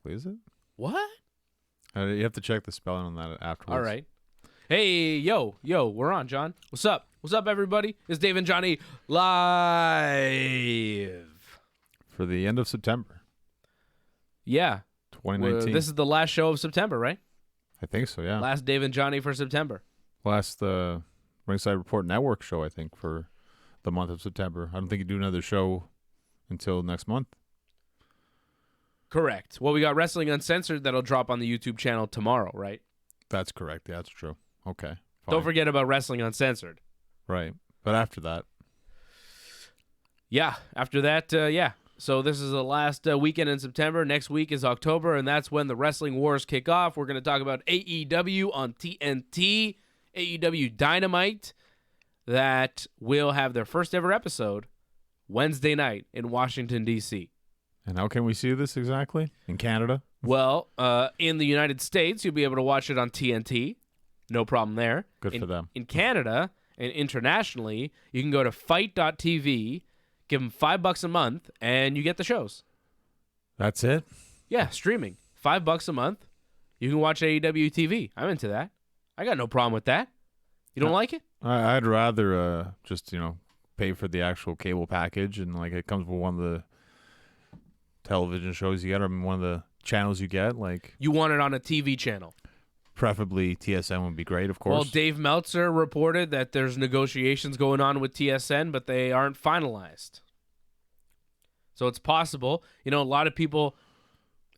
correctly, is it? What? You have to check the spelling on that afterwards. All right. Hey, yo, we're on, John. What's up? What's up, everybody? It's Dave and Johnny live. For the end of September. Yeah. 2019. This is the last show of September, right? I think so, yeah. Last Dave and Johnny for September. Last Ringside Report Network show, I think, for the month of September. I don't think you do another show until next month. Correct. Well, we got Wrestling Uncensored that'll drop on the YouTube channel tomorrow, right? That's correct. Yeah, that's true. Okay. Fine. Don't forget about Wrestling Uncensored. Right. But after that. Yeah. After that, yeah. So this is the last weekend in September. Next week is October, and that's when the Wrestling Wars kick off. We're going to talk about AEW on TNT, AEW Dynamite, that will have their first ever episode Wednesday night in Washington, D.C. And how can we see this exactly? In Canada? Well, in the United States, you'll be able to watch it on TNT. No problem there. Good for them. In Canada and internationally, you can go to fight.tv, give them $5 a month, and you get the shows. That's it? Yeah, streaming. $5 a month. You can watch AEW TV. I'm into that. I got no problem with that. You don't like it? I'd rather just, pay for the actual cable package, and it comes with one of the television shows you get, or one of the channels you get. You want it on a TV channel. Preferably TSN would be great, of course. Well, Dave Meltzer reported that there's negotiations going on with TSN, but they aren't finalized. So it's possible. A lot of people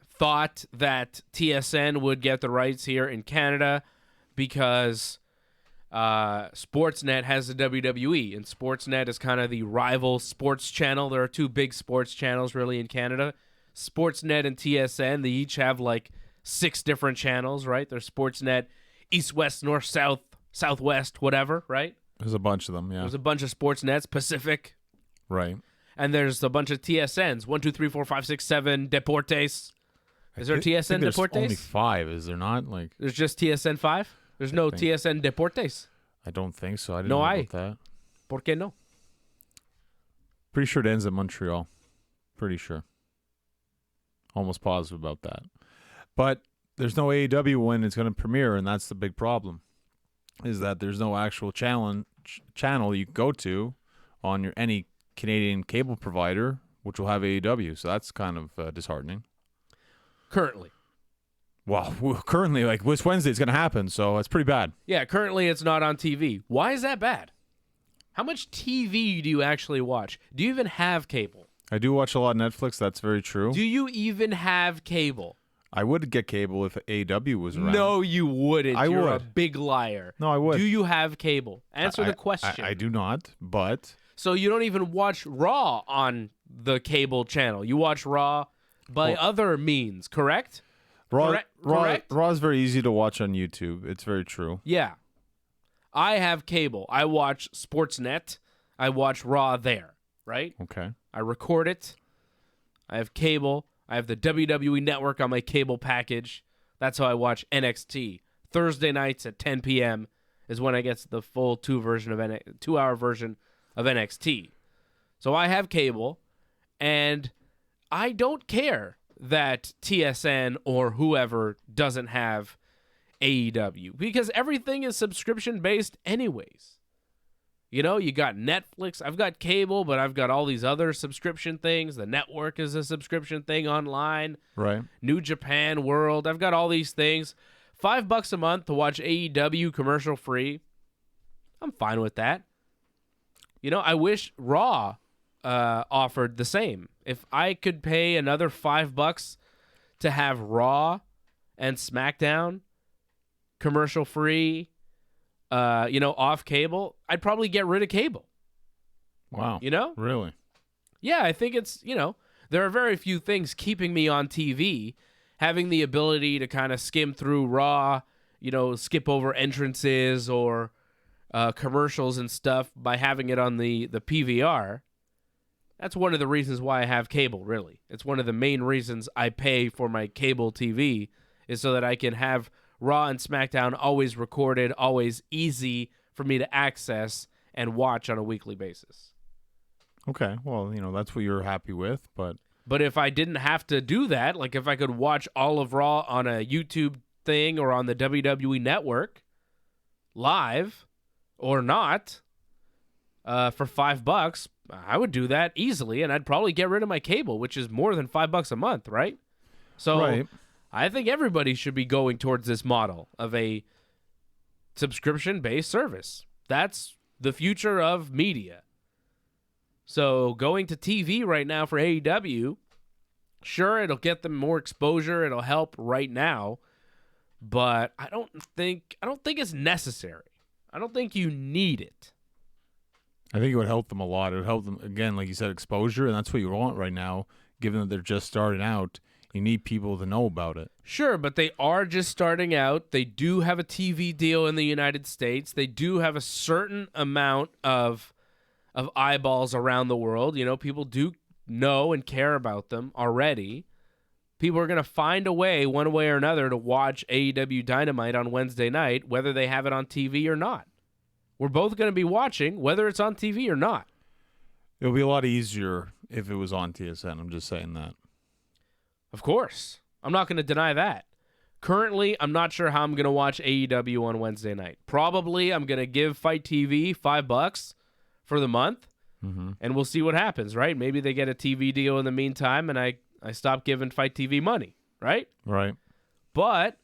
thought that TSN would get the rights here in Canada because Sportsnet has the WWE, and Sportsnet is kind of the rival sports channel. There are two big sports channels really in Canada. Sportsnet and TSN, they each have 6 different channels, right? There's Sportsnet, East, West, North, South, Southwest, whatever, right? There's a bunch of them, yeah. There's a bunch of Sportsnets, Pacific. Right. And there's a bunch of TSNs, 1, 2, 3, 4, 5, 6, 7, Deportes. Is there TSN there's Deportes? Only 5, is there not? There's just TSN 5? There's no TSN Deportes? I don't think so. I didn't know about that. ¿Por qué no? Pretty sure it ends at Montreal. Pretty sure. Almost positive about that. But there's no AEW when it's going to premiere, and that's the big problem, is that there's no actual channel you can go to on any Canadian cable provider, which will have AEW. So that's kind of disheartening. Currently. Well, currently, this Wednesday it's going to happen, so it's pretty bad. Yeah, currently it's not on TV. Why is that bad? How much TV do you actually watch? Do you even have cable? I do watch a lot of Netflix. That's very true. Do you even have cable? I would get cable if AEW was around. No, you wouldn't. I You're would. a big liar. No, I would. Do you have cable? Answer the question. I do not, but... So you don't even watch Raw on the cable channel. You watch Raw by other means, correct? Correct? Raw is very easy to watch on YouTube. It's very true. Yeah. I have cable. I watch Sportsnet. I watch Raw there, right? Okay. I record it. I have cable. I have the WWE Network on my cable package. That's how I watch NXT. Thursday nights at 10 p.m. is when I get the full 2-hour version of NXT. So I have cable, and I don't care that TSN or whoever doesn't have AEW, because everything is subscription based anyways. You got Netflix. I've got cable, but I've got all these other subscription things. The network is a subscription thing online. Right. New Japan World. I've got all these things. $5 a month to watch AEW commercial free. I'm fine with that. I wish Raw offered the same. If I could pay another $5 to have Raw and Smackdown commercial free, off cable, I'd probably get rid of cable. Wow. Really? Yeah, I think it's, there are very few things keeping me on TV. Having the ability to kind of skim through Raw, skip over entrances or commercials and stuff by having it on the PVR. That's one of the reasons why I have cable, really. It's one of the main reasons I pay for my cable TV, is so that I can have Raw and SmackDown always recorded, always easy for me to access and watch on a weekly basis. Okay, well, that's what you're happy with, but But if I didn't have to do that, like if I could watch all of Raw on a YouTube thing or on the WWE Network live or not for $5, I would do that easily, and I'd probably get rid of my cable, which is more than $5 a month, right? So Right. I think everybody should be going towards this model of a subscription-based service. That's the future of media. So going to TV right now for AEW, sure, it'll get them more exposure. It'll help right now, but I don't think it's necessary. I don't think you need it. I think it would help them a lot. It would help them, again, like you said, exposure, and that's what you want right now, given that they're just starting out. You need people to know about it. Sure, but they are just starting out. They do have a TV deal in the United States. They do have a certain amount of eyeballs around the world. You know, people do know and care about them already. People are going to find a way, one way or another, to watch AEW Dynamite on Wednesday night, whether they have it on TV or not. We're both going to be watching, whether it's on TV or not. It would be a lot easier if it was on TSN. I'm just saying that. Of course. I'm not going to deny that. Currently, I'm not sure how I'm going to watch AEW on Wednesday night. Probably I'm going to give Fight TV $5 for the month, and we'll see what happens, right? Maybe they get a TV deal in the meantime, and I stop giving Fight TV money, right? Right. But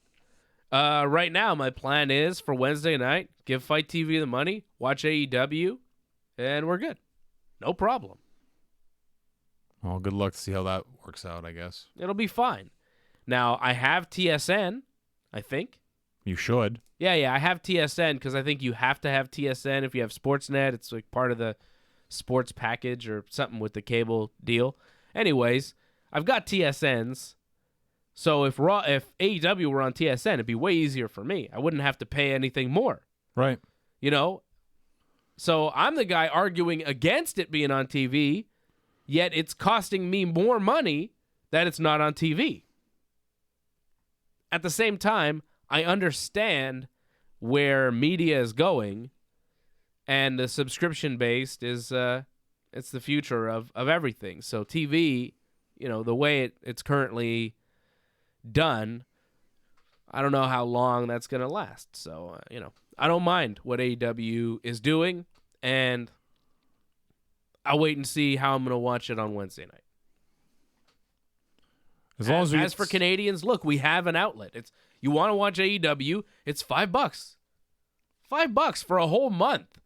right now, my plan is for Wednesday night, give Fight TV the money, watch AEW, and we're good. No problem. Well, good luck to see how that works out, I guess. It'll be fine. Now, I have TSN, I think. You should. Yeah, I have TSN because I think you have to have TSN if you have Sportsnet. It's like part of the sports package or something with the cable deal. Anyways, I've got TSNs. So if AEW were on TSN, it'd be way easier for me. I wouldn't have to pay anything more. Right. You know? So I'm the guy arguing against it being on TV, yet it's costing me more money that it's not on TV. At the same time, I understand where media is going, and the subscription-based is it's the future of everything. So TV, you know, the way it's currently done, I don't know how long that's going to last. So, you know, I don't mind what AEW is doing, and I'll wait and see how I'm going to watch it on Wednesday night. As for Canadians, look, we have an outlet. You want to watch AEW, it's $5. $5 for a whole month.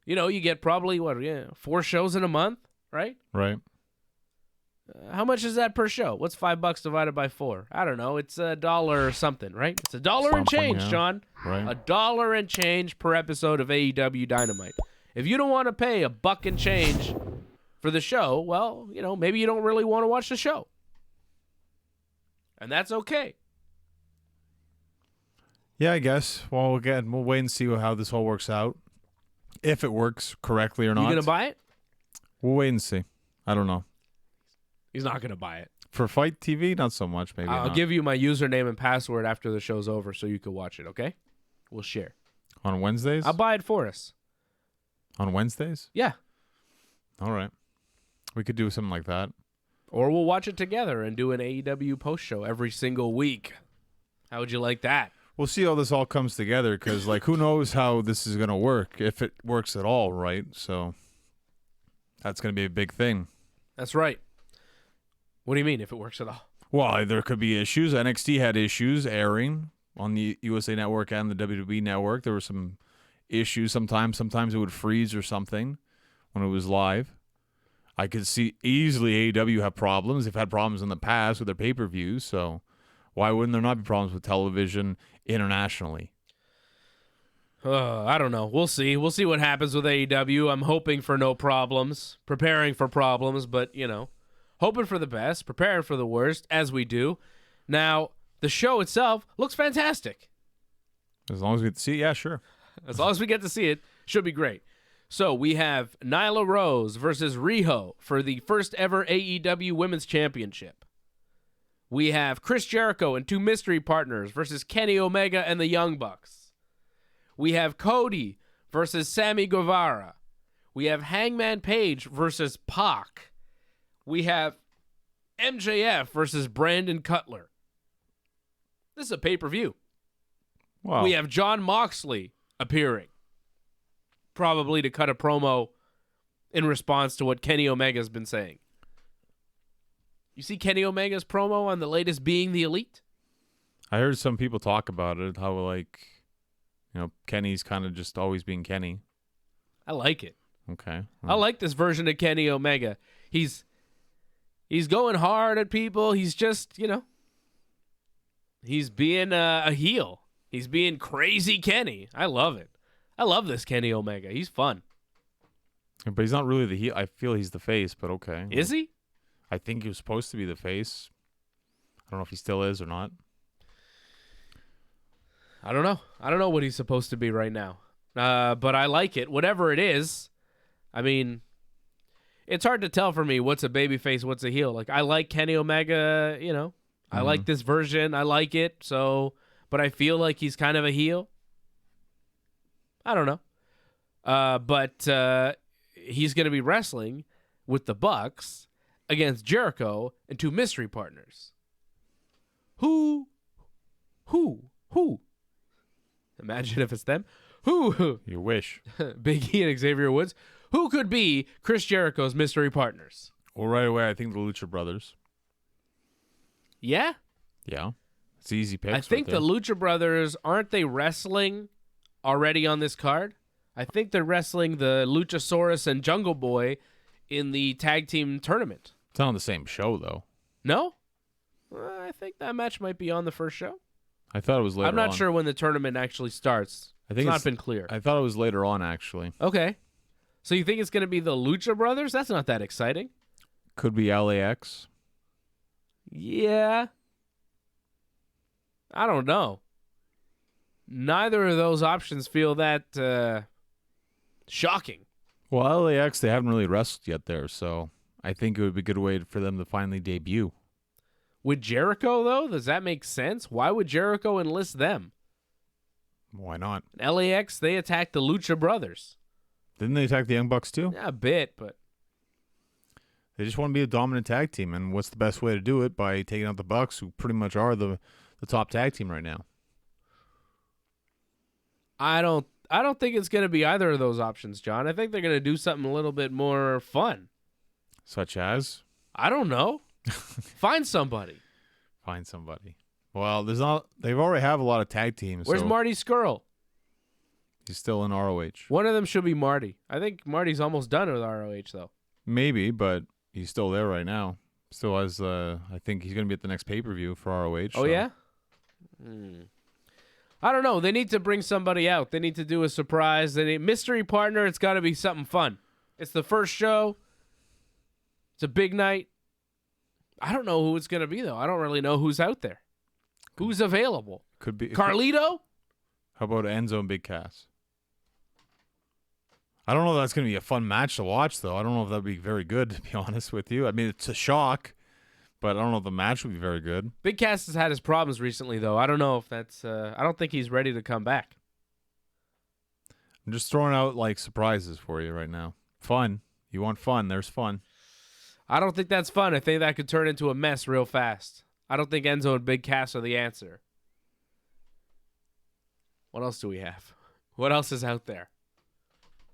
You know, you get probably 4 shows in a month, right? Right. How much is that per show? What's $5 divided by 4? I don't know. It's $1 or something, right? It's $1 and change, yeah. John. Right. $1 and change per episode of AEW Dynamite. If you don't want to pay $1 and change for the show, well, you know, maybe you don't really want to watch the show. And that's okay. Yeah, I guess. Well, again, we'll wait and see how this all works out. If it works correctly or not. You going to buy it? We'll wait and see. I don't know. He's not going to buy it. For Fight TV, not so much, maybe. I'll give you my username and password after the show's over so you can watch it, okay? We'll share. On Wednesdays? I'll buy it for us. On Wednesdays? Yeah. All right. We could do something like that. Or we'll watch it together and do an AEW post show every single week. How would you like that? We'll see how this all comes together because, like, who knows how this is going to work, if it works at all, right? So that's going to be a big thing. That's right. What do you mean, if it works at all? Well, there could be issues. NXT had issues airing on the USA Network and the WWE Network. There were some issues sometimes. Sometimes it would freeze or something when it was live. I could see easily AEW have problems. They've had problems in the past with their pay-per-views, so why wouldn't there not be problems with television internationally? I don't know. We'll see. We'll see what happens with AEW. I'm hoping for no problems, preparing for problems, but, you know, hoping for the best, preparing for the worst, as we do. Now, the show itself looks fantastic. As long as we get to see it, yeah, sure. As long as we get to see it, should be great. So we have Nyla Rose versus Riho for the first ever AEW Women's Championship. We have Chris Jericho and 2 mystery partners versus Kenny Omega and the Young Bucks. We have Cody versus Sammy Guevara. We have Hangman Page versus Pac. We have MJF versus Brandon Cutler. This is a pay-per-view. Wow. We have John Moxley appearing, probably to cut a promo in response to what Kenny Omega's been saying. You see Kenny Omega's promo on the latest Being the Elite? I heard some people talk about it, how, like, you know, Kenny's kind of just always being Kenny. I like it. Okay. I like this version of Kenny Omega. He's going hard at people. He's just, he's being a heel. He's being crazy Kenny. I love it. I love this Kenny Omega. He's fun. But he's not really the heel. I feel he's the face, but okay. Is he? I think he was supposed to be the face. I don't know if he still is or not. I don't know. I don't know what he's supposed to be right now. But I like it. Whatever it is, I mean, it's hard to tell for me what's a babyface, what's a heel. Like, I like Kenny Omega, I like this version. I like it. So, but I feel like he's kind of a heel. I don't know. But he's going to be wrestling with the Bucks against Jericho and two mystery partners. Who? Imagine if it's them. Who? You wish. Big E and Xavier Woods. Who could be Chris Jericho's mystery partners? Well, right away, I think the Lucha Brothers. Yeah? Yeah. It's easy picks. I think right there. the Lucha Brothers, aren't they wrestling already on this card? I think they're wrestling the Luchasaurus and Jungle Boy in the tag team tournament. It's not on the same show, though. No? I think that match might be on the first show. I thought it was later I'm not on. sure when the tournament actually starts. I think it's not been clear. I thought it was later on, actually. Okay. So you think it's going to be the Lucha Brothers? That's not that exciting. Could be LAX. Yeah. I don't know. Neither of those options feel that shocking. Well, LAX, they haven't really wrestled yet there, so I think it would be a good way for them to finally debut. With Jericho, though, does that make sense? Why would Jericho enlist them? Why not? LAX, they attacked the Lucha Brothers. Didn't they attack the Young Bucks, too? Yeah, a bit, but... They just want to be a dominant tag team, and what's the best way to do it? By taking out the Bucks, who pretty much are the top tag team right now. I don't think it's going to be either of those options, John. I think they're going to do something a little bit more fun. Such as? I don't know. Find somebody. Find somebody. Well, they already have a lot of tag teams. Where's so Marty Skrull? He's still in ROH. One of them should be Marty. I think Marty's almost done with ROH, though. Maybe, but he's still there right now. Still has, I think he's going to be at the next pay-per-view for ROH. Oh, yeah? I don't know. They need to bring somebody out. They need to do a surprise. They need mystery partner. It's got to be something fun. It's the first show. It's a big night. I don't know who it's going to be, though. I don't really know who's out there. Who's available? Could be Carlito? How about Enzo and Big Cass? I don't know if that's going to be a fun match to watch, though. I don't know if that would be very good, to be honest with you. I mean, it's a shock, but I don't know if the match would be very good. Big Cass has had his problems recently, though. I don't know if that's... I don't think he's ready to come back. I'm just throwing out, like, surprises for you right now. Fun. You want fun. There's fun. I don't think that's fun. I think that could turn into a mess real fast. I don't think Enzo and Big Cass are the answer. What else do we have? What else is out there?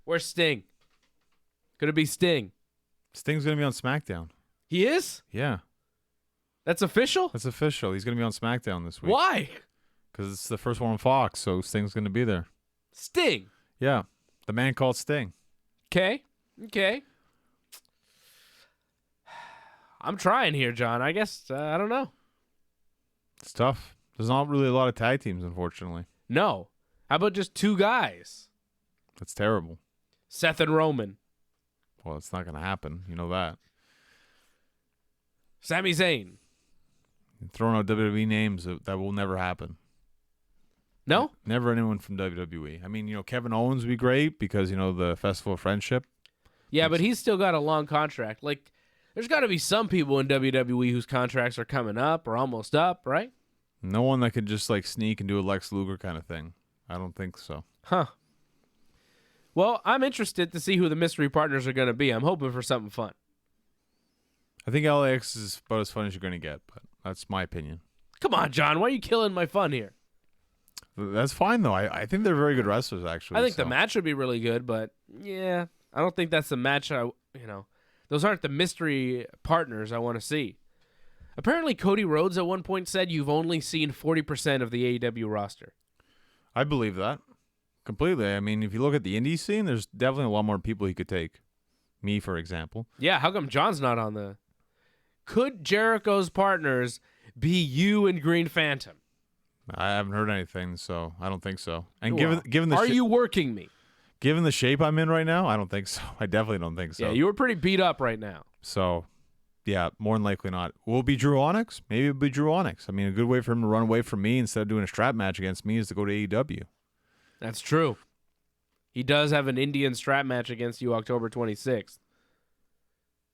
Where's Sting? Could it be Sting? Sting's going to be on SmackDown. He is? Yeah. That's official? That's official. He's going to be on SmackDown this week. Why? Because it's the first one on Fox, so Sting's going to be there. Sting? Yeah. The man called Sting. Okay. I'm trying here, John. I guess, I don't know. It's tough. There's not really a lot of tag teams, unfortunately. No. How about just two guys? That's terrible. Seth and Roman. Well, it's not going to happen. You know that. Sami Zayn. You're throwing out WWE names that will never happen. No? Never anyone from WWE. I mean, Kevin Owens would be great because, the Festival of Friendship. Yeah, but he's still got a long contract. Like, there's got to be some people in WWE whose contracts are coming up or almost up, right? No one that could just, sneak and do a Lex Luger kind of thing. I don't think so. Huh. Well, I'm interested to see who the mystery partners are going to be. I'm hoping for something fun. I think LAX is about as fun as you're going to get, but that's my opinion. Come on, John. Why are you killing my fun here? That's fine, though. I think they're very good wrestlers, actually. I think the match would be really good, but yeah, I don't think that's the match those aren't the mystery partners I want to see. Apparently, Cody Rhodes at one point said you've only seen 40% of the AEW roster. I believe that completely. I mean, if you look at the indie scene, there's definitely a lot more people he could take. Me, for example. Yeah, how come John's not on the... Could Jericho's partners be you and Green Phantom? I haven't heard anything, so I don't think so. And Well, given the are you working me? given the shape I'm in right now, I don't think so. I definitely don't think so. Yeah, you were pretty beat up right now. So, yeah, more than likely not. Will it be Drew Onyx? Maybe it'll be Drew Onyx. I mean, a good way for him to run away from me instead of doing a strap match against me is to go to AEW. That's true. He does have an Indian strap match against you October 26th.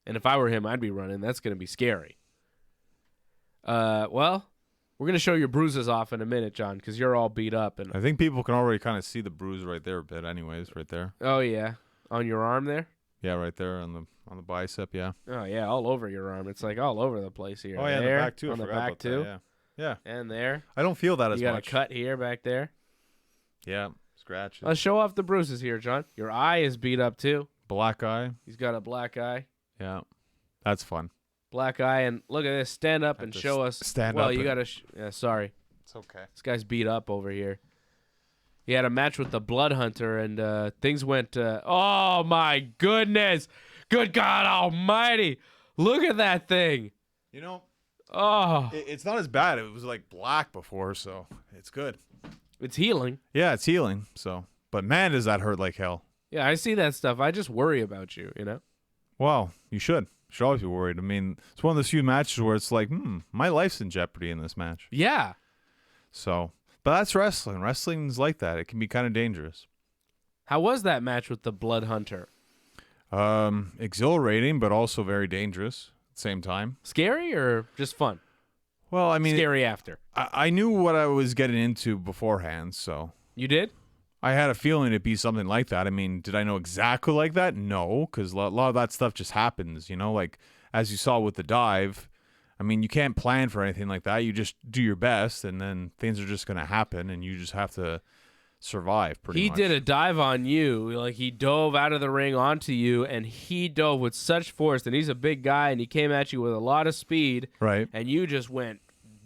And if I were him, I'd be running. That's going to be scary. Well, we're going to show your bruises off in a minute, John, because you're all beat up. And I think people can already kind of see the bruise right there a bit anyways, right there. oh, yeah. On your arm there? Yeah, right there on the bicep, yeah. Oh, yeah, all over your arm. It's like all over the place here. Oh, yeah, there, the back, too. On I the forgot back, about too. that, yeah. And there. I don't feel that as You got much. a cut here, back there. Yeah, scratches. Let's show off the bruises here, John. Your eye is beat up, too. Black eye. He's got a black eye. Yeah, that's fun. Black eye, and look at this. Stand up and show us. stand well, up you and- got to. Yeah, sorry. It's okay. This guy's beat up over here. He had a match with the Blood Hunter, and things went. Oh my goodness! Good God Almighty! Look at that thing. You know, Oh, it's not as bad. It was like black before, so it's good. it's healing. Yeah, it's healing. So, but man, does that hurt like hell. Yeah, I see that stuff. I just worry about you. You know. Well, you should. You should always be worried. I mean, it's one of those few matches where it's like, my life's in jeopardy in this match. Yeah. So, but that's wrestling. Wrestling's like that. It can be kind of dangerous. How was that match with the Blood Hunter? Exhilarating, but also very dangerous at the same time. Scary or just fun? Well, I mean, Scary after. I knew what I was getting into beforehand, so You did? I had a feeling it'd be something like that. I mean, did I know exactly like that? No, because a lot of that stuff just happens, you know? Like, as you saw with the dive, I mean, you can't plan for anything like that. You just do your best, and then things are just going to happen, and you just have to survive pretty much. He did a dive on you. Like, he dove out of the ring onto you, and he dove with such force, and he's a big guy, and he came at you with a lot of speed. Right. And you just went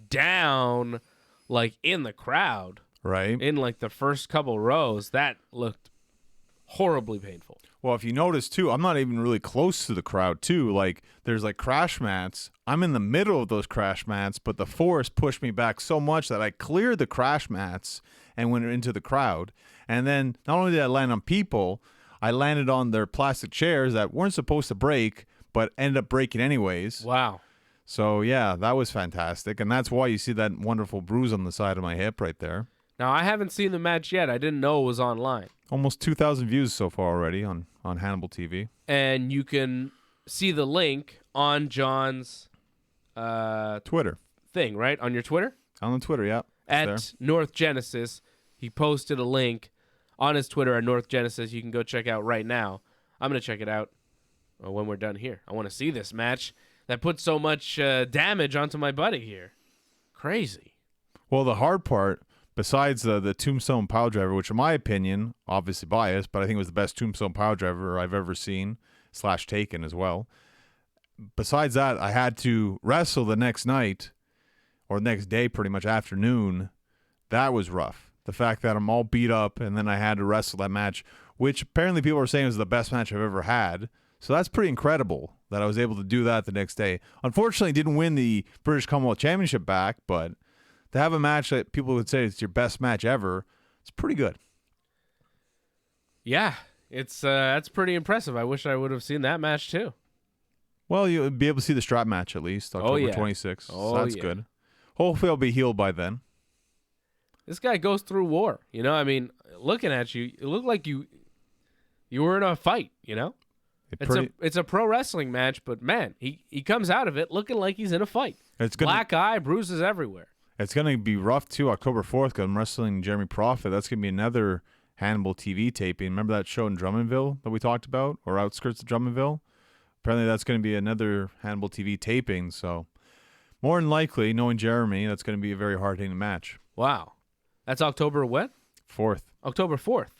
down, like, in the crowd. Right. In, like, the first couple rows. That looked horribly painful. Well, if you notice, too, I'm not even really close to the crowd, too. Like, there's, like, crash mats. I'm in the middle of those crash mats, but the force pushed me back so much that I cleared the crash mats and went into the crowd. And then not only did I land on people, I landed on their plastic chairs that weren't supposed to break, but ended up breaking anyways. Wow. So, yeah, that was fantastic. And that's why you see that wonderful bruise on the side of my hip right there. Now, I haven't seen the match yet. I didn't know it was online. Almost 2,000 views so far already on Hannibal TV. And you can see the link on John's Twitter. thing, right? On your Twitter? On the Twitter, yeah. At there. North Genesis. He posted a link on his Twitter at North Genesis. You can go check out right now. I'm going to check it out when we're done here. I want to see this match that put so much damage onto my buddy here. Crazy. Well, the hard part, besides the Tombstone Piledriver, which in my opinion, obviously biased, but I think it was the best Tombstone Piledriver I've ever seen, / taken as well. Besides that, I had to wrestle the next night, or next day, pretty much afternoon. That was rough. The fact that I'm all beat up, and then I had to wrestle that match, which apparently people are saying is the best match I've ever had. So that's pretty incredible that I was able to do that the next day. Unfortunately, didn't win the British Commonwealth Championship back, but to have a match that people would say it's your best match ever, it's pretty good. Yeah, it's that's pretty impressive. I wish I would have seen that match too. Well, you'll be able to see the strap match at least, October yeah. 26th. Oh, so that's yeah. good. Hopefully I'll be healed by then. This guy goes through war. You know, I mean, looking at you, it looked like you were in a fight, you know? It's a pro wrestling match, but man, he comes out of it looking like he's in a fight. Black eye, bruises everywhere. It's going to be rough, too, October 4th, because I'm wrestling Jeremy Prophet. That's going to be another Hannibal TV taping. Remember that show in Drummondville that we talked about, or outskirts of Drummondville? apparently that's going to be another Hannibal TV taping. So more than likely, knowing Jeremy, that's going to be a very hard-hitting match. Wow. That's October what? 4th. October 4th.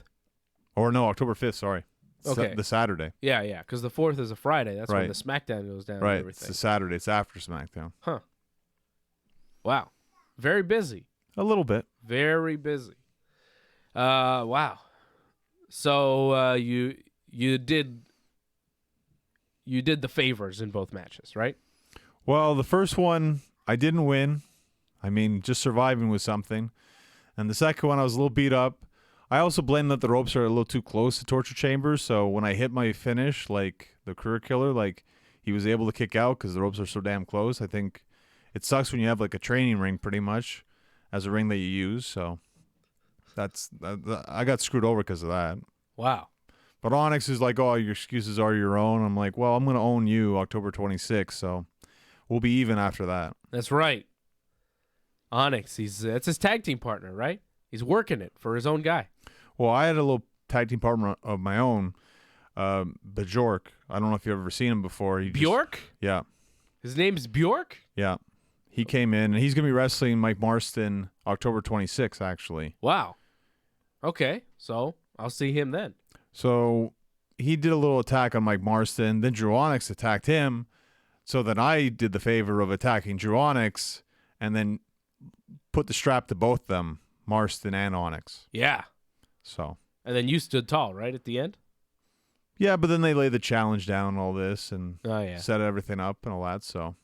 Or no, October 5th, sorry. Okay. The Saturday. Yeah, because the 4th is a Friday. That's when Right. the SmackDown goes down and Right. everything. It's the Saturday. It's after SmackDown. Huh. Wow. Very busy. A little bit. Very busy. Wow. So you did the favors in both matches, right? Well, the first one, I didn't win. I mean, just surviving was something. And the second one, I was a little beat up. I also blame that the ropes are a little too close to torture chambers. So when I hit my finish, like the career killer, like he was able to kick out because the ropes are so damn close. I think it sucks when you have like a training ring pretty much as a ring that you use. So I got screwed over because of that. Wow. But Onyx is like, oh, your excuses are your own. I'm like, well, I'm going to own you October 26th. So we'll be even after that. That's right. Onyx, that's his tag team partner, right? He's working it for his own guy. Well, I had a little tag team partner of my own, Bjork. I don't know if you've ever seen him before. Bjork? Yeah. His name's Bjork? Yeah. He came in, and he's going to be wrestling Mike Marston October 26th, actually. Wow. Okay, so I'll see him then. So he did a little attack on Mike Marston. Then Drew Onyx attacked him. So then I did the favor of attacking Drew Onyx and then put the strap to both them, Marston and Onyx. Yeah. So. And then you stood tall, right, at the end? Yeah, but then they laid the challenge down and all this and yeah. set everything up and all that. So.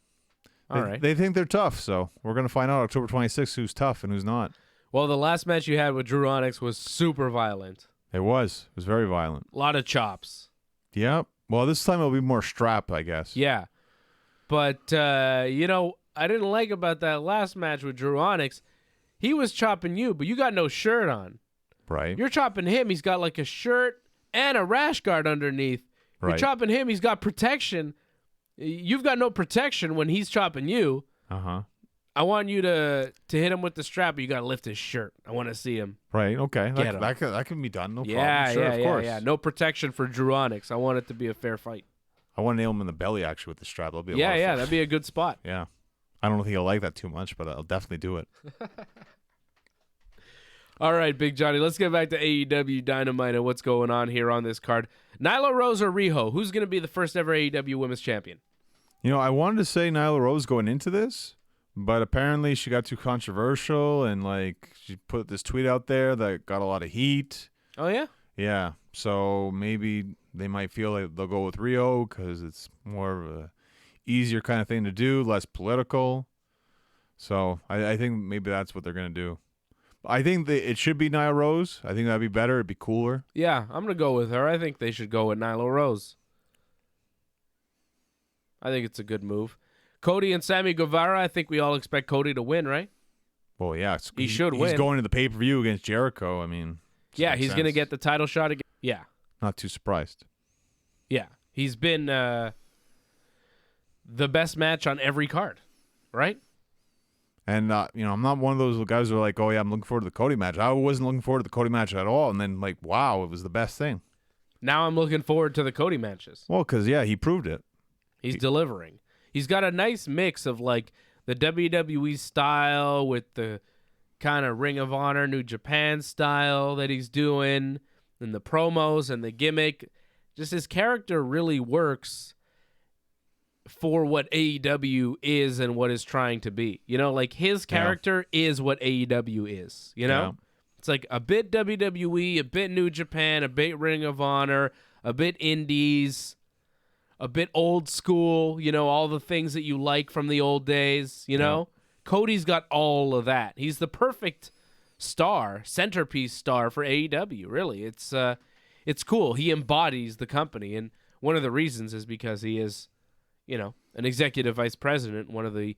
All right. They think they're tough. So we're going to find out October 26th who's tough and who's not. Well, the last match you had with Drew Onyx was super violent. It was. It was very violent. A lot of chops. Yeah. Well, this time it'll be more strap, I guess. Yeah. But, I didn't like about that last match with Drew Onyx. He was chopping you, but you got no shirt on. Right. You're chopping him. He's got like a shirt and a rash guard underneath. You're Right. chopping him. He's got protection. You've got no protection when he's chopping you. Uh-huh. I want you to hit him with the strap, but you got to lift his shirt. I want to see him. Right. Okay. Get him. That can be done. No Yeah, problem. Sure, yeah, of yeah, course. yeah. No protection for Drew Onyx. I want it to be a fair fight. I want to nail him in the belly, actually, with the strap. That'll be a lot Yeah, of yeah. fun. That'd be a good spot. Yeah. I don't think he'll like that too much, but I'll definitely do it. All right, Big Johnny, let's get back to AEW Dynamite and what's going on here on this card. Nyla Rose or Riho, who's going to be the first ever AEW Women's Champion? You know, I wanted to say Nyla Rose going into this, but apparently she got too controversial and, like, she put this tweet out there that got a lot of heat. Oh, yeah? Yeah. So maybe they might feel like they'll go with Rio because it's more of a easier kind of thing to do, less political. So I think maybe that's what they're going to do. I think it should be Nyla Rose. I think that'd be better. It'd be cooler. Yeah, I'm going to go with her. I think they should go with Nyla Rose. I think it's a good move. Cody and Sammy Guevara, I think we all expect Cody to win, right? Well, yeah. He should win. He's going to the pay-per-view against Jericho. I mean, Yeah, he's going to get the title shot again. Yeah. Not too surprised. Yeah. He's been the best match on every card, right? And, I'm not one of those guys who are like, oh, yeah, I'm looking forward to the Cody match. I wasn't looking forward to the Cody match at all. And then, like, wow, it was the best thing. Now I'm looking forward to the Cody matches. Well, because, yeah, he proved it. He's delivering. He's got a nice mix of, like, the WWE style with the kind of Ring of Honor, New Japan style that he's doing, and the promos and the gimmick. Just his character really works for what AEW is and what is trying to be. You know, like his character is what AEW is, you know? Yeah. It's like a bit WWE, a bit New Japan, a bit Ring of Honor, a bit Indies, a bit old school, you know, all the things that you like from the old days, you know? Cody's got all of that. He's the perfect centerpiece star for AEW, really. It's cool. He embodies the company, and one of the reasons is because he is, an executive vice president, one of the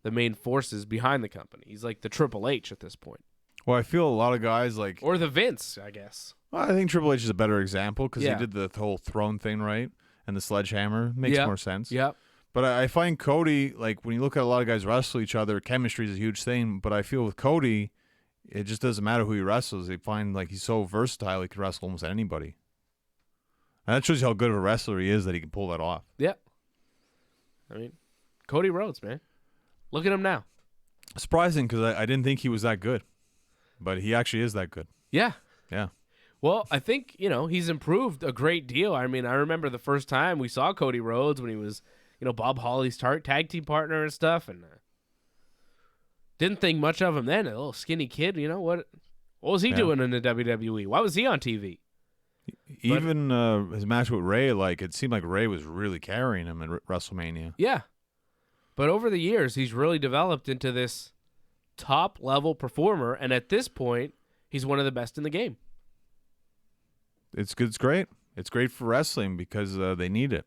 main forces behind the company. He's like the Triple H at this point. Well, I feel a lot of guys like... Or the Vince, I guess. Well, I think Triple H is a better example because Yeah. he did the whole throne thing, right? And the sledgehammer. Makes Yeah. more sense. Yep. But I find Cody, like, when you look at a lot of guys wrestle each other, chemistry is a huge thing. But I feel with Cody, it just doesn't matter who he wrestles. They find, like, he's so versatile, he can wrestle almost anybody. And that shows you how good of a wrestler he is that he can pull that off. Yeah, I mean, Cody Rhodes, man. Look at him now. Surprising because I didn't think he was that good, but he actually is that good. Yeah. Yeah. Well, I think, he's improved a great deal. I mean, I remember the first time we saw Cody Rhodes when he was, Bob Holly's tag team partner and stuff, and didn't think much of him then. A little skinny kid, what was he doing in the WWE? Why was he on TV? Even his match with Ray, it seemed like Ray was really carrying him at WrestleMania. Yeah. But over the years, he's really developed into this top-level performer, and at this point, he's one of the best in the game. It's good. It's great. It's great for wrestling because they need it.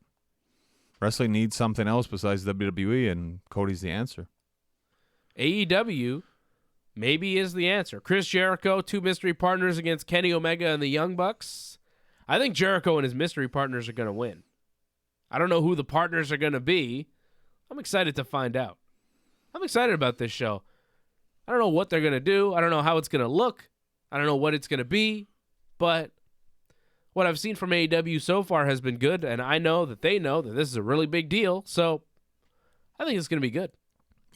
Wrestling needs something else besides WWE, and Cody's the answer. AEW maybe is the answer. Chris Jericho, 2 mystery partners against Kenny Omega and the Young Bucks. I think Jericho and his mystery partners are going to win. I don't know who the partners are going to be. I'm excited to find out. I'm excited about this show. I don't know what they're going to do. I don't know how it's going to look. I don't know what it's going to be. But what I've seen from AEW so far has been good, and I know that they know that this is a really big deal. So I think it's going to be good.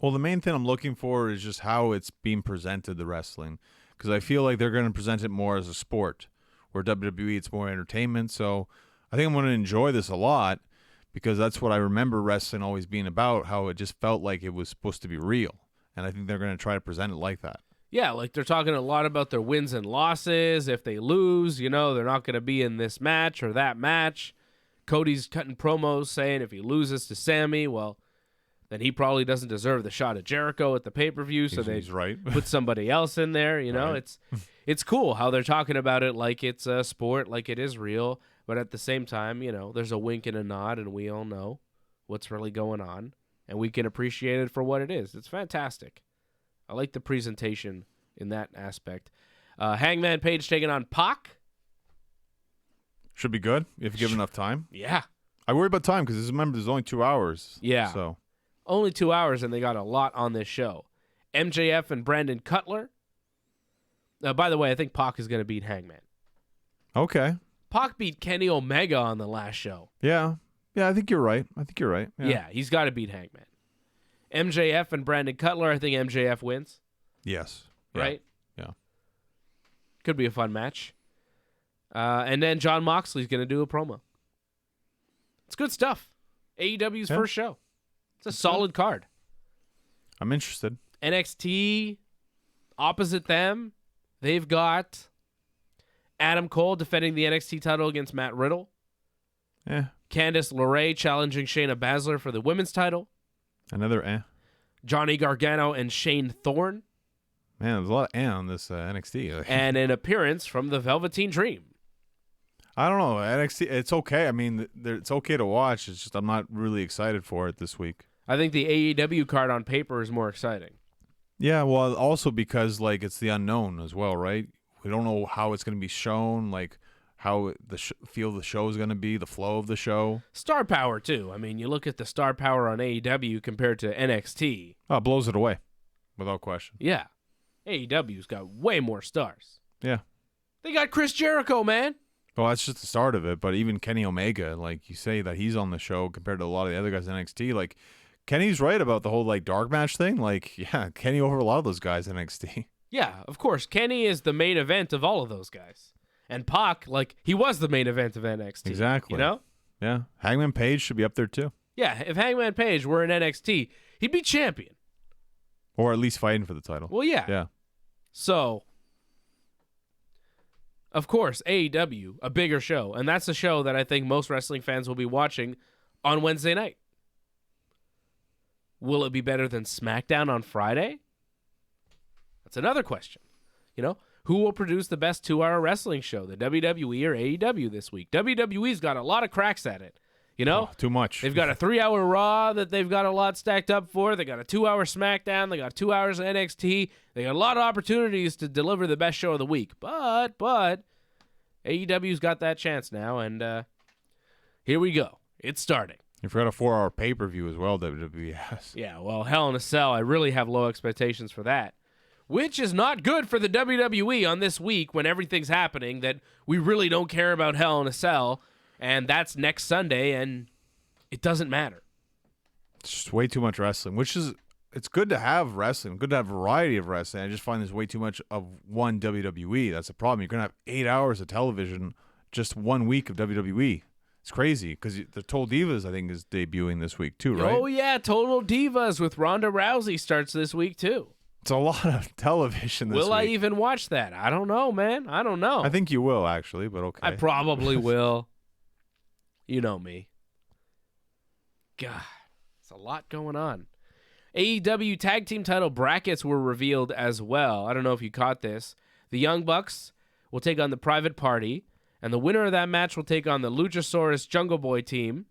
Well, the main thing I'm looking for is just how it's being presented, the wrestling, because I feel like they're going to present it more as a sport, where WWE, it's more entertainment. So I think I'm going to enjoy this a lot because that's what I remember wrestling always being about, how it just felt like it was supposed to be real. And I think they're going to try to present it like that. Yeah, like they're talking a lot about their wins and losses. If they lose, they're not going to be in this match or that match. Cody's cutting promos saying if he loses to Sammy, well, then he probably doesn't deserve the shot at Jericho at the pay-per-view, so he's right. Put somebody else in there. Right. It's cool how they're talking about it like it's a sport, like it is real, but at the same time, there's a wink and a nod, and we all know what's really going on, and we can appreciate it for what it is. It's fantastic. I like the presentation in that aspect. Hangman Page taking on Pac. Should be good if you give enough time. Yeah. I worry about time because remember, there's only 2 hours. Yeah. So only 2 hours, and they got a lot on this show. MJF and Brandon Cutler. By the way, I think Pac is going to beat Hangman. Okay. Pac beat Kenny Omega on the last show. Yeah. Yeah, I think you're right. Yeah, he's got to beat Hangman. MJF and Brandon Cutler, I think MJF wins. Yes. Right? Yeah. Could be a fun match. And then Jon Moxley's going to do a promo. It's good stuff. AEW's first show. It's a solid card. I'm interested. NXT, opposite them, they've got Adam Cole defending the NXT title against Matt Riddle. Yeah. Candice LeRae challenging Shayna Baszler for the women's title. Another Johnny Gargano and Shane Thorne. Man, there's a lot of on this NXT. And an appearance from the Velveteen Dream. I don't know. NXT, it's okay. I mean, it's okay to watch. It's just I'm not really excited for it this week. I think the AEW card on paper is more exciting. Yeah, well, also because, it's the unknown as well, right? We don't know how it's going to be shown, how the feel the show is going to be, the flow of the show. Star power, too. I mean, you look at the star power on AEW compared to NXT. Oh, it blows it away, without question. Yeah. AEW's got way more stars. Yeah. They got Chris Jericho, man. Well, that's just the start of it, but even Kenny Omega, you say that he's on the show compared to a lot of the other guys in NXT, Kenny's right about the whole, dark match thing. Yeah, Kenny over a lot of those guys in NXT. Yeah, of course. Kenny is the main event of all of those guys. And Pac, he was the main event of NXT. Exactly. Yeah. Hangman Page should be up there, too. Yeah, if Hangman Page were in NXT, he'd be champion. Or at least fighting for the title. Well, yeah. Yeah. So, of course, AEW, a bigger show. And that's a show that I think most wrestling fans will be watching on Wednesday night. Will it be better than SmackDown on Friday? That's another question. Who will produce the best 2-hour wrestling show, the WWE or AEW this week? WWE's got a lot of cracks at it. Too much. They've got a 3-hour Raw that they've got a lot stacked up for. They got a 2-hour SmackDown. They got 2 hours of NXT. They got a lot of opportunities to deliver the best show of the week. But AEW's got that chance now, and here we go. It's starting. You forgot a 4-hour pay-per-view as well, WWE has. Yeah, well, Hell in a Cell, I really have low expectations for that. Which is not good for the WWE on this week when everything's happening that we really don't care about Hell in a Cell, and that's next Sunday, and it doesn't matter. It's just way too much wrestling, which is, it's good to have wrestling, good to have variety of wrestling. I just find there's way too much of one WWE. That's a problem. You're going to have 8 hours of television, just 1 week of WWE. It's crazy because the Total Divas, I think, is debuting this week too, right? Oh, yeah, Total Divas with Ronda Rousey starts this week too. It's a lot of television this week. Will I even watch that? I don't know, man. I don't know. I think you will, actually, but okay. I probably will. You know me. God, it's a lot going on. AEW Tag Team title brackets were revealed as well. I don't know if you caught this. The Young Bucks will take on the Private Party, and the winner of that match will take on the Luchasaurus Jungle Boy team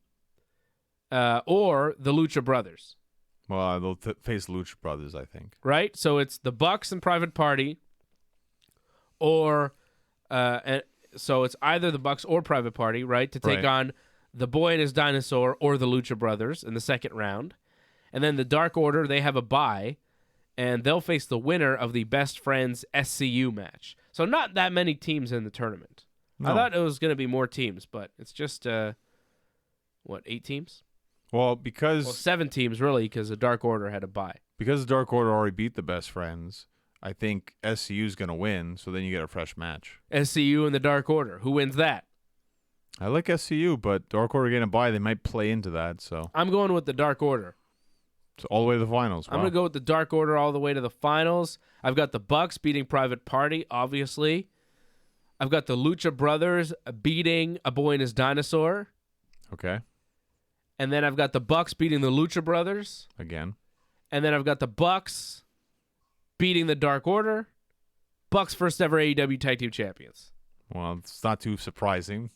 or the Lucha Brothers. Well, they'll face Lucha Brothers, I think. Right? So it's the Bucks and Private Party, or so it's either the Bucks or Private Party, right, to take on the Boy and His Dinosaur or the Lucha Brothers in the second round. And then the Dark Order, they have a bye, and they'll face the winner of the Best Friends SCU match. So not that many teams in the tournament. No. I thought it was going to be more teams, but it's just, 8 teams? Well, because 7 teams, really, because the Dark Order had a bye. Because the Dark Order already beat the Best Friends, I think SCU is going to win, so then you get a fresh match. SCU and the Dark Order. Who wins that? I like SCU, but Dark Order getting a bye, they might play into that. So I'm going with the Dark Order. it's all the way to the finals. I'm going to go with the Dark Order all the way to the finals. I've got the Bucks beating Private Party, obviously. I've got the Lucha Brothers beating A Boy and His Dinosaur. Okay. And then I've got the Bucks beating the Lucha Brothers. Again. And then I've got the Bucks beating the Dark Order. Bucks first ever AEW Tag Team Champions. Well, it's not too surprising.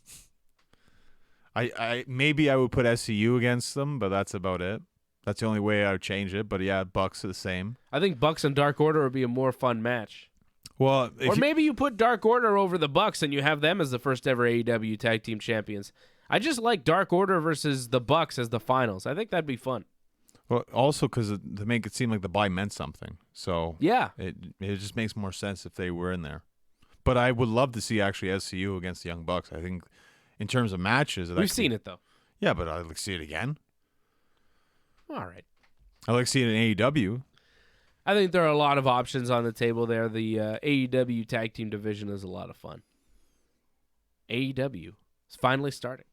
Maybe I would put SCU against them, but that's about it. That's the only way I would change it. But yeah, Bucks are the same. I think Bucks and Dark Order would be a more fun match. Well, or maybe you put Dark Order over the Bucks and you have them as the first ever AEW Tag Team Champions. I just like Dark Order versus the Bucks as the finals. I think that'd be fun. Well, also because to make it seem like the bye meant something. So yeah, it just makes more sense if they were in there. But I would love to see actually SCU against the Young Bucks. I think in terms of matches, we've seen it though. Yeah, but I'd like to see it again. All right. I like to see it in AEW. I think there are a lot of options on the table there. The AEW Tag Team division is a lot of fun. AEW is finally starting.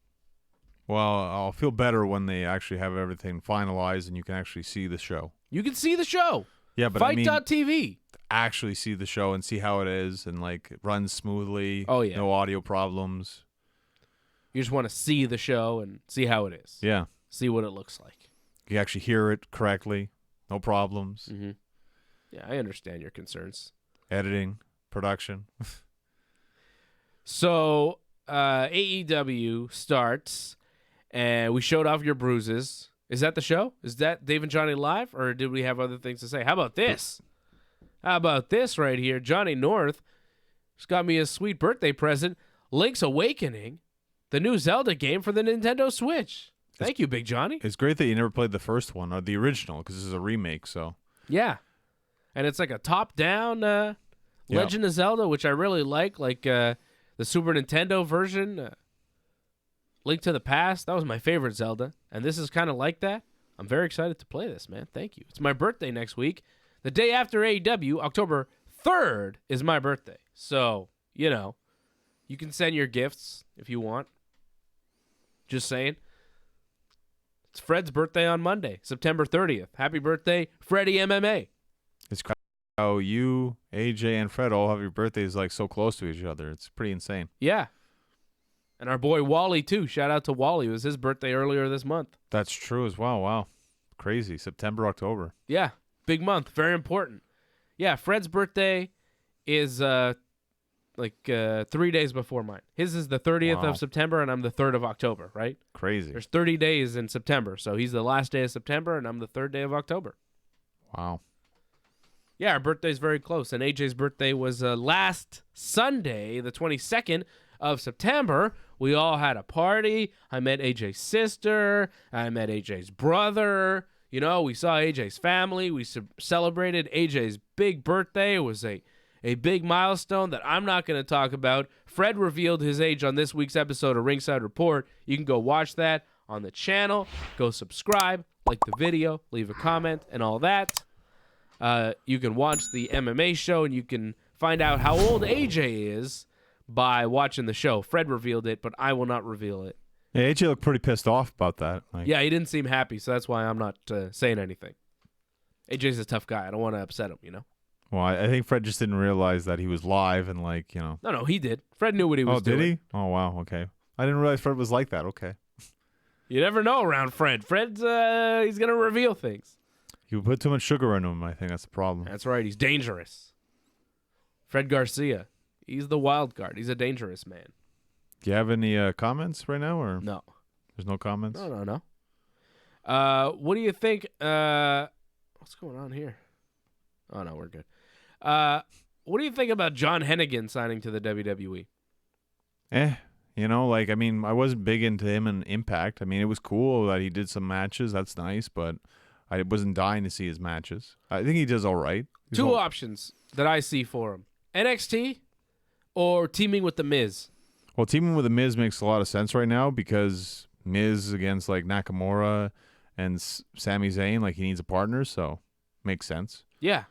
Well, I'll feel better when they actually have everything finalized and you can actually see the show. You can see the show. Yeah, but Fight.tv. Actually see the show and see how it is and like it runs smoothly. Oh, yeah. No audio problems. You just want to see the show and see how it is. Yeah. See what it looks like. You actually hear it correctly. No problems. Mm-hmm. Yeah, I understand your concerns. Editing, production. So, AEW starts, and we showed off your bruises. Is that the show? Is that Dave and Johnny live, or did we have other things to say? How about this? How about this right here? Johnny North just got me a sweet birthday present. Link's Awakening, the new Zelda game for the Nintendo Switch. Thank you, Big Johnny. It's great that you never played the first one or the original because this is a remake. So yeah, and it's like a top-down Legend of Zelda, which I really like the Super Nintendo version. Link to the Past, that was my favorite Zelda, and this is kind of like that. I'm very excited to play this, man. Thank you. It's my birthday next week. The day after AEW, October 3rd, is my birthday. So, you can send your gifts if you want. Just saying. It's Fred's birthday on Monday, September 30th. Happy birthday, Freddie MMA. it's how you, AJ, and Fred all have your birthdays like so close to each other. It's pretty insane. Yeah. And our boy Wally, too. Shout out to Wally. It was his birthday earlier this month. That's true as well. Wow. Crazy. September, October. Yeah. Big month. Very important. Yeah, Fred's birthday is 3 days before mine. His is the 30th of September, and I'm the 3rd of October, right? Crazy. There's 30 days in September, so he's the last day of September, and I'm the 3rd day of October. Wow. Yeah, our birthday's very close, and AJ's birthday was last Sunday, the 22nd of September. We all had a party. I met AJ's sister. I met AJ's brother. We saw AJ's family. We celebrated AJ's big birthday. It was a big milestone that I'm not going to talk about. Fred revealed his age on this week's episode of Ringside Report. You can go watch that on the channel. Go subscribe, like the video, leave a comment, and all that. You can watch the MMA show, and you can find out how old AJ is by watching the show. Fred revealed it, but I will not reveal it. Yeah, AJ looked pretty pissed off about that. Like, Yeah, he didn't seem happy, so that's why I'm not saying anything. AJ's a tough guy. I don't want to upset him, you know? well, I think Fred just didn't realize that he was live and No, he did. Fred knew what he was doing. Oh, did he? Oh, wow. Okay. I didn't realize Fred was like that. Okay. You never know around Fred. Fred's, he's going to reveal things. You put too much sugar in him. I think that's the problem. That's right. He's dangerous. Fred Garcia. He's the wild card. He's a dangerous man. Do you have any comments right now, or No. there's no comments? No. What do you think? What's going on here? Oh, no, we're good. What do you think about John Hennigan signing to the WWE? I wasn't big into him in Impact. I mean, it was cool that he did some matches. That's nice, but I wasn't dying to see his matches. I think he does all right. Two options that I see for him. NXT or teaming with The Miz? Well, teaming with The Miz makes a lot of sense right now because Miz against like Nakamura and Sami Zayn, like he needs a partner, so makes sense. Yeah.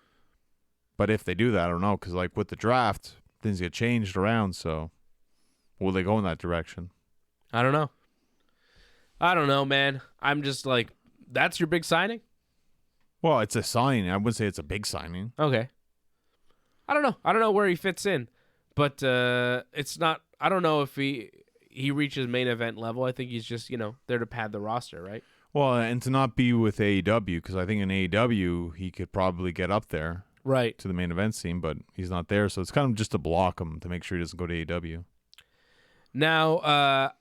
But if they do that, I don't know, because like with the draft, things get changed around, so will they go in that direction? I don't know, man. I'm just like, that's your big signing? Well, it's a signing. I wouldn't say it's a big signing. Okay. I don't know where he fits in, but it's not. I don't know if he reaches main event level. I think he's just there to pad the roster, right? Well, and to not be with AEW, because I think in AEW he could probably get up there, right, to the main event scene, but he's not there, so it's kind of just to block him to make sure he doesn't go to AEW. Now,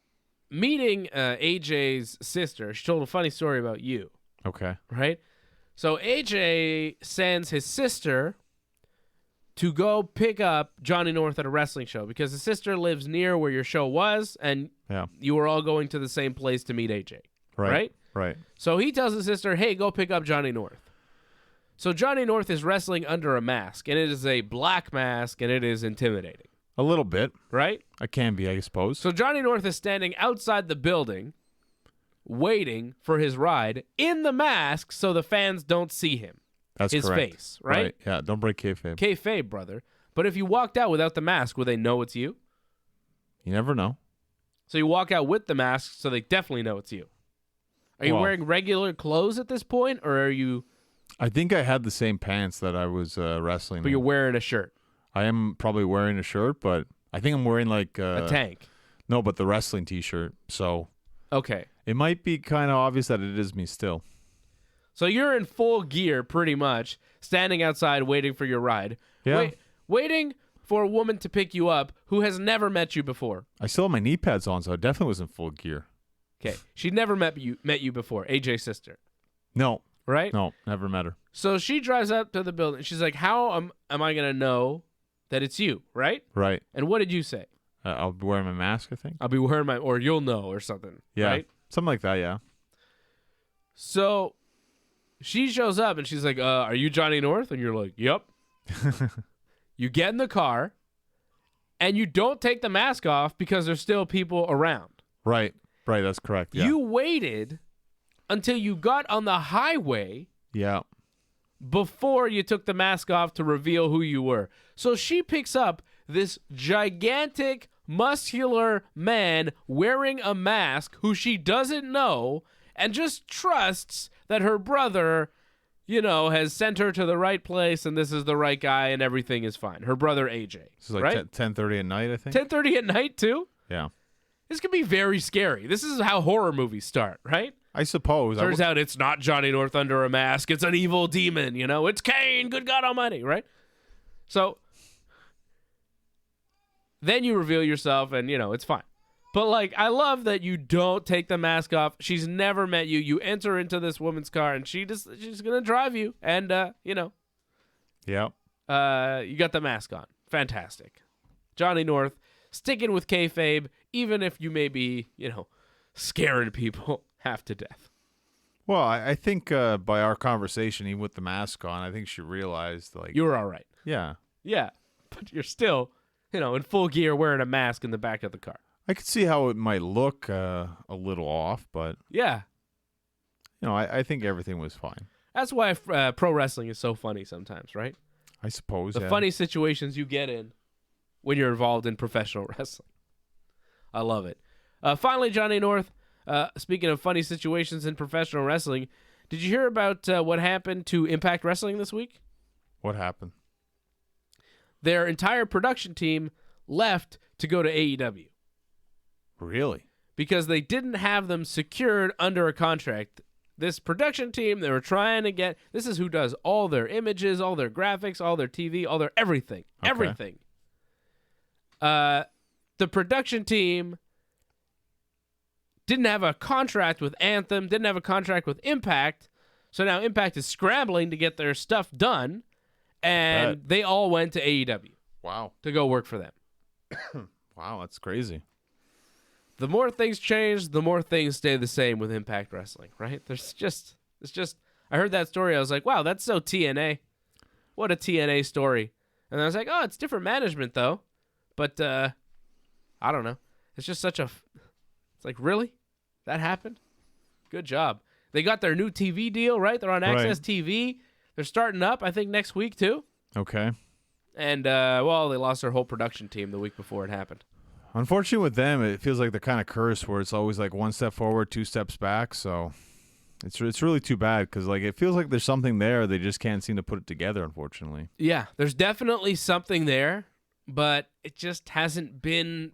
meeting AJ's sister, she told a funny story about you. Okay. Right? So AJ sends his sister to go pick up Johnny North at a wrestling show because his sister lives near where your show was, and you were all going to the same place to meet AJ. Right? Right. So he tells his sister, hey, go pick up Johnny North. So Johnny North is wrestling under a mask, and it is a black mask, and it is intimidating. A little bit. Right? It can be, I suppose. So Johnny North is standing outside the building waiting for his ride in the mask so the fans don't see him. That's his correct. face, right? Yeah, don't break kayfabe. Kayfabe, brother. But if you walked out without the mask, would they know it's you? You never know. So you walk out with the mask so they definitely know it's you. Are you wearing regular clothes at this point, or are you... I think I had the same pants that I was wrestling But you're wearing a shirt. I am probably wearing a shirt, but I think I'm wearing like... a tank. No, but the wrestling T-shirt, so... Okay. It might be kind of obvious that it is me still. So you're in full gear, pretty much, standing outside waiting for your ride. Yeah. Waiting for a woman to pick you up who has never met you before. I still have my knee pads on, so I definitely was in full gear. Okay. She'd never met you before, AJ's sister. No. Right? No, never met her. So she drives up to the building. She's like, how am I going to know that it's you, right? Right. And what did you say? I'll be wearing my mask, I think. I'll be wearing or you'll know, or something. Yeah. Right? Something like that, yeah. So she shows up and she's like, are you Johnny North? And you're like, yep. You get in the car and you don't take the mask off because there's still people around. Right, that's correct. Yeah. You waited until you got on the highway before you took the mask off to reveal who you were. So she picks up this gigantic, muscular man wearing a mask who she doesn't know and just trusts that her brother, has sent her to the right place and this is the right guy and everything is fine. Her brother, AJ. This is like right? 10:30 at night, I think. 10:30 at night, too? Yeah. This could be very scary. This is how horror movies start, right? I suppose. Turns out it's not Johnny North under a mask. It's an evil demon, It's Kane, good God almighty, right? So then you reveal yourself and, it's fine. But, I love that you don't take the mask off. She's never met you. You enter into this woman's car and she's going to drive you. And, Yeah. You got the mask on. Fantastic. Johnny North sticking with kayfabe, even if you may be, scaring people half to death. Well, I think by our conversation, even with the mask on, I think she realized, you were all right. Yeah. Yeah, but you're still, in full gear wearing a mask in the back of the car. I could see how it might look a little off, but Yeah. I think everything was fine. That's why pro wrestling is so funny sometimes, right? I suppose. The funny situations you get in when you're involved in professional wrestling. I love it. Finally, Johnny North, speaking of funny situations in professional wrestling, did you hear about what happened to Impact Wrestling this week? What happened? Their entire production team left to go to AEW. Really? Because they didn't have them secured under a contract. This production team, they were trying to get, this is who does all their images, all their graphics, all their TV, all their everything. Okay. Everything. The production team didn't have a contract with Anthem, didn't have a contract with Impact, so now Impact is scrambling to get their stuff done, and they all went to AEW. Wow. To go work for them. Wow, that's crazy. The more things change, the more things stay the same with Impact Wrestling, right? It's just, I heard that story. I was like, wow, that's so TNA. What a TNA story. And I was like, oh, it's different management, though. But, I don't know. It's just it's like, really? That happened? Good job. They got their new TV deal, right? They're on Access TV. They're starting up, I think, next week, too. Okay. And, they lost their whole production team the week before it happened. Unfortunately with them, it feels like they're kind of cursed where it's always like one step forward, two steps back. So it's really too bad because like it feels like there's something there. They just can't seem to put it together, unfortunately. Yeah, there's definitely something there, but it just hasn't been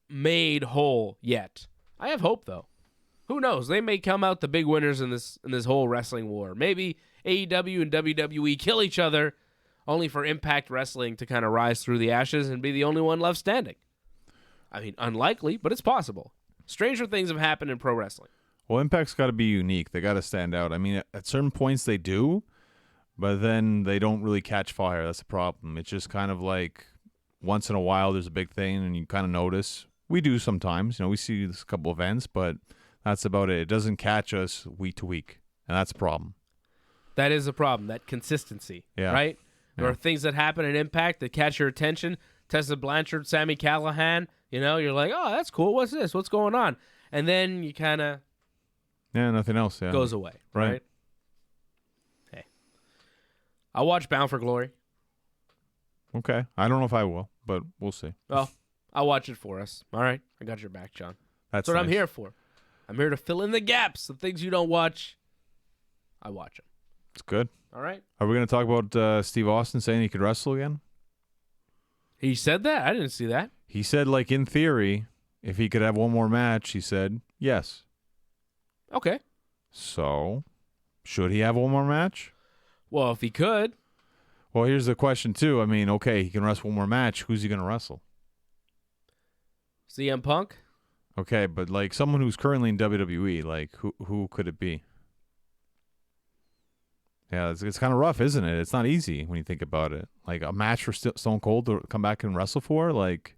made whole yet. I have hope, though. Who knows? They may come out the big winners in this whole wrestling war. Maybe AEW and WWE kill each other, only for Impact Wrestling to kind of rise through the ashes and be the only one left standing. I mean, unlikely, but it's possible. Stranger things have happened in pro wrestling. Well, Impact's got to be unique. They got to stand out. I mean, at certain points they do, but then they don't really catch fire. That's the problem. It's just kind of like once in a while there's a big thing and you kind of notice. We do sometimes. We see this couple events, but that's about it. It doesn't catch us week to week, and that's a problem. That is a problem, that consistency, yeah. Right? There Yeah. are things that happen in Impact that catch your attention. Tessa Blanchard, Sami Callihan, you're like, oh, that's cool. What's this? What's going on? And then you kind of nothing else. Yeah, goes away, right? Hey, I'll watch Bound for Glory. Okay, I don't know if I will, but we'll see. Well, I'll watch it for us. All right, I got your back, John. That's what nice. I'm here for. I'm here to fill in the gaps. The things you don't watch, I watch them. It's good. All right. Are we going to talk about Steve Austin saying he could wrestle again? He said that? I didn't see that. He said, like, in theory, if he could have one more match, he said, yes. Okay. So, should he have one more match? Well, if he could. Well, here's the question, too. I mean, okay, he can wrestle one more match. Who's he going to wrestle? CM Punk? Okay, but, like, someone who's currently in WWE, like, who could it be? Yeah, it's kind of rough, isn't it? It's not easy when you think about it. Like, a match for Stone Cold to come back and wrestle for, like,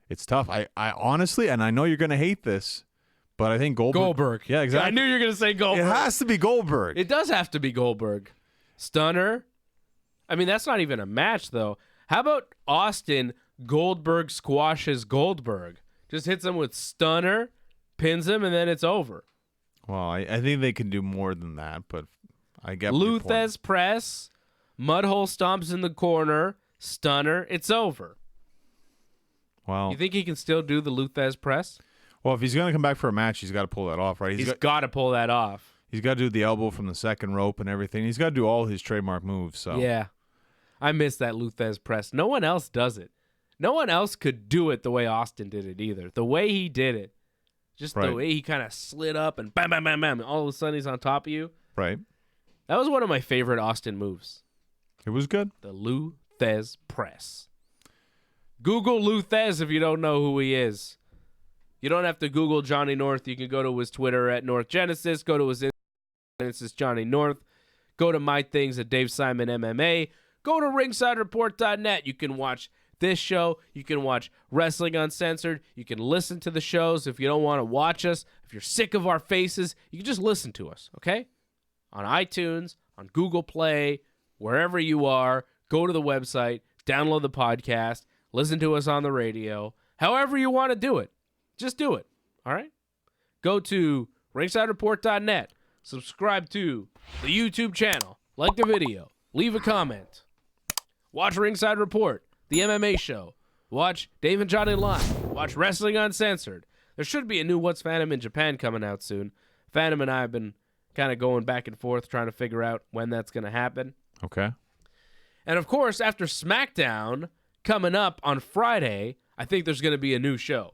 it's tough. I honestly, and I know you're going to hate this, but I think Goldberg. Yeah, exactly. I knew you were going to say Goldberg. It has to be Goldberg. It does have to be Goldberg. Stunner. I mean, that's not even a match, though. How about Austin Goldberg squashes Goldberg? Just hits him with Stunner, pins him, and then it's over. Well, I think they can do more than that, but I get your point. Luthez press, Mudhole stomps in the corner, Stunner, it's over. Well, You think he can still do the Luthez press? well, if he's going to come back for a match, he's got to pull that off, right? He's got to pull that off. He's got to do the elbow from the second rope and everything. He's got to do all his trademark moves. So Yeah. I miss that Luthez press. No one else does it. No one else could do it the way Austin did it either. The way he did it. Just Right. the way he kind of slid up and bam, bam, bam, bam. And all of a sudden he's on top of you. Right. That was one of my favorite Austin moves. It was good. The Luthez press. Google Luthez if you don't know who he is. You don't have to Google Johnny North. You can go to his Twitter at North Genesis. Go to his Instagram, Genesis Johnny North. Go to my things at Dave Simon MMA. Go to ringsidereport.net. You can watch this show. You can watch Wrestling Uncensored. You can listen to the shows if you don't want to watch us. If you're sick of our faces, you can just listen to us, okay? On iTunes, on Google Play, wherever you are, go to the website, download the podcast, listen to us on the radio. However you want to do it, just do it. All right? Go to ringsidereport.net. Subscribe to the YouTube channel. Like the video. Leave a comment. Watch Ringside Report, the MMA show. Watch Dave and Johnny Live. Watch Wrestling Uncensored. There should be a new What's Phantom in Japan coming out soon. Phantom and I have been kind of going back and forth trying to figure out when that's going to happen. Okay. And, of course, after Smackdown coming up on Friday, I think there's going to be a new show.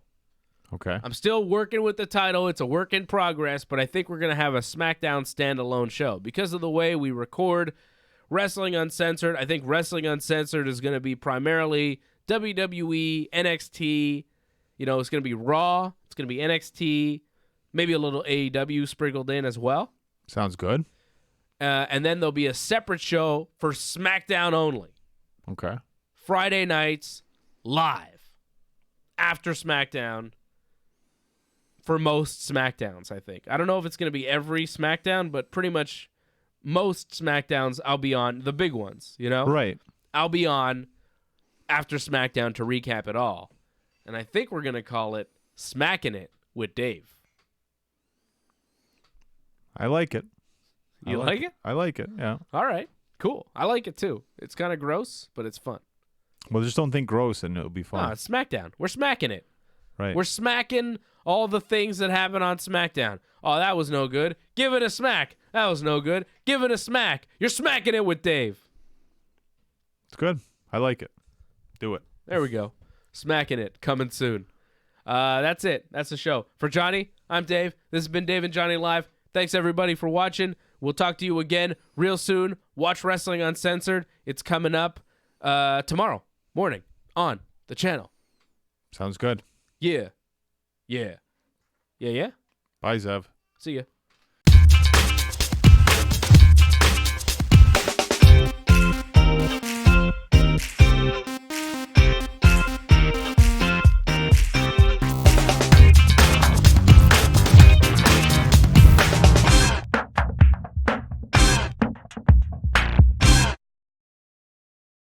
Okay. I'm still working with the title. It's a work in progress, but I think we're going to have a Smackdown standalone show. Because of the way we record Wrestling Uncensored, I think Wrestling Uncensored is going to be primarily WWE, NXT. You know, it's going to be Raw. It's going to be NXT. Maybe a little AEW sprinkled in as well. Sounds good. And then there'll be a separate show for SmackDown only. Okay. Friday nights, live. After SmackDown. For most SmackDowns, I think. I don't know if it's going to be every SmackDown, but pretty much most SmackDowns I'll be on, the big ones, you know? Right. I'll be on after SmackDown to recap it all. And I think we're going to call it Smacking It with Dave. I like it. You like it? I like it, yeah. All right. Cool. I like it too. It's kind of gross, but it's fun. Well, just don't think gross and it'll be fun. No, it's SmackDown. We're smacking it. Right. We're smacking all the things that happen on SmackDown. Oh, that was no good. Give it a smack. That was no good. Give it a smack. You're smacking it with Dave. It's good. I like it. Do it. There we go. Smacking it. Coming soon. That's it. That's the show. For Johnny, I'm Dave. This has been Dave and Johnny Live. Thanks, everybody, for watching. We'll talk to you again real soon. Watch Wrestling Uncensored. It's coming up tomorrow morning on the channel. Sounds good. Yeah. Yeah. Yeah, yeah. Bye, Zev. See ya.